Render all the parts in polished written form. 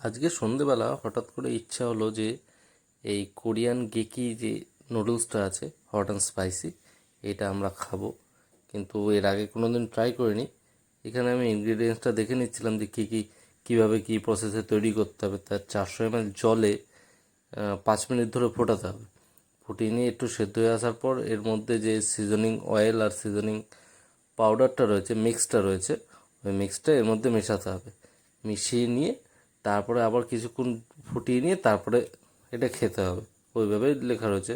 আজকে সন্ধেবেলা হঠাৎ করে ইচ্ছা হলো যে এই কোরিয়ান গেকি যে নুডলসটা আছে হট অ্যান্ড স্পাইসি, এটা আমরা খাবো। কিন্তু এর আগে কোনো দিন ট্রাই করিনি। এখানে আমি ইনগ্রিডিয়েন্টসটা দেখে নিচ্ছিলাম যে কীভাবে কী প্রসেসে তৈরি করতে হবে। তার 400 ml জলে 5 মিনিট ধরে ফোটাতে হবে। ফুটিয়ে নিয়ে একটু সেদ্ধ হয়ে আসার পর এর মধ্যে যে সিজনিং অয়েল আর সিজনিং পাউডারটা রয়েছে, মিক্সটা রয়েছে, ওই মিক্সটা এর মধ্যে মেশাতে হবে। মিশিয়ে নিয়ে তারপরে আবার কিছুক্ষণ ফুটিয়ে নিয়ে তারপরে এটা খেতে হবে। ওইভাবেই লেখা রয়েছে।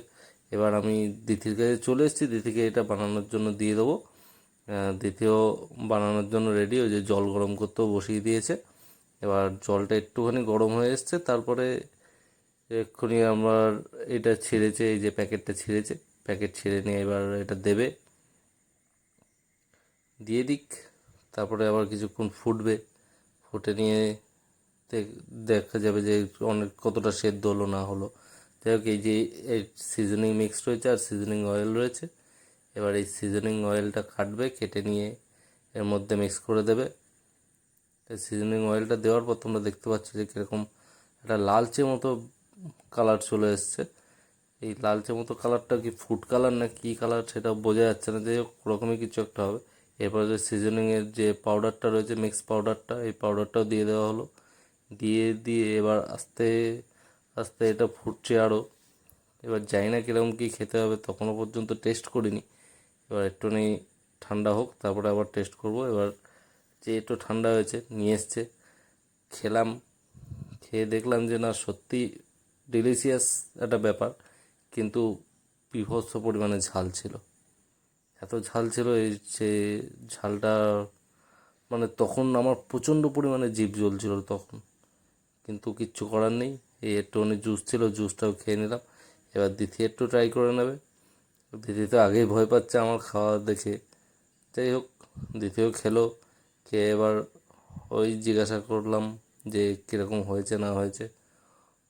এবার আমি দিদির কাছে চলে এসেছি, দিদিকে এটা বানানোর জন্য দিয়ে দেবো। দ্বিতীয় বানানোর জন্য রেডি, ওই যে জল গরম করতেও বসিয়ে দিয়েছে। এবার জলটা একটুখানি গরম হয়ে এসছে, তারপরে এক্ষুনি আমার এটা ছিঁড়েছে, এই যে প্যাকেটটা ছিঁড়েছে, প্যাকেট ছিঁড়ে নিয়ে এবার এটা দেবে, দিয়ে দিক। তারপরে আবার কিছুক্ষণ ফুটবে, ফুটে নিয়ে দেখা যাবে যে অনেক কতটা সেদ্ধ হলো না হলো। যাই হোক, এই যে এই সিজনিং মিক্স রয়েছে আর সিজনিং অয়েল রয়েছে। এবার এই সিজনিং অয়েলটা কাটবে, কেটে নিয়ে এর মধ্যে মিক্স করে দেবে। এই সিজনিং অয়েলটা দেওয়ার পর তোমরা দেখতে পাচ্ছ যে কীরকম একটা লালচে মতো কালার চলে এসছে। এই লালচে মতো কালারটা কি ফুড কালার না কী কালার সেটা বোঝা যাচ্ছে না, যাই হোক ওরকমই কিছু একটা হবে। এরপরে যে সিজনিংয়ের যে পাউডারটা রয়েছে, মিক্স পাউডারটা, এই পাউডারটাও দিয়ে দেওয়া হলো। দিয়ে এবার আস্তে আস্তে এটা ফুটছে আরও। এবার জানি না কীরকম কী খেতে হবে, তখনও পর্যন্ত টেস্ট করিনি। এবার একটুখানি ঠান্ডা হোক, তারপরে আবার টেস্ট করব। এবার যে একটু ঠান্ডা হয়েছে নিয়ে এসছে, খেলাম। খেয়ে দেখলাম যে না, সত্যি ডিলিশিয়াস একটা ব্যাপার, কিন্তু বীভৎস পরিমাণে ঝাল ছিল। এত ঝাল ছিল এই যে ঝালটা, মানে তখন আমার প্রচণ্ড পরিমাণে জিভ জ্বলছিল তখন, কিন্তু কিচ্ছু করার নেই। এই একটুখানি জুস ছিল, জুসটাও খেয়ে নিলাম। এবার দিদি একটু ট্রাই করে নেবে। দিদি তো আগেই ভয় পাচ্ছে আমার খাওয়া দেখে। যাই হোক, দিদিও খেলো। খেয়ে এবার ওই জিজ্ঞাসা করলাম যে কীরকম হয়েছে না হয়েছে।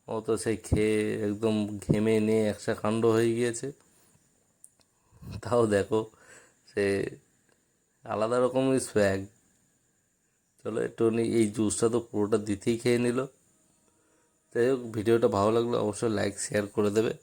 ও তো সেই খেয়ে একদম ঘেমে নিয়ে একসা কাণ্ড হয়ে গিয়েছে। তাও দেখো, সে আলাদা রকমের স্ব্যাগ। চলো একটুখানি এই জুসটা তো পুরোটা দিতেই খেয়ে নিল। যাই হোক, ভিডিওটা ভালো লাগলো অবশ্যই লাইক শেয়ার করে দেবে।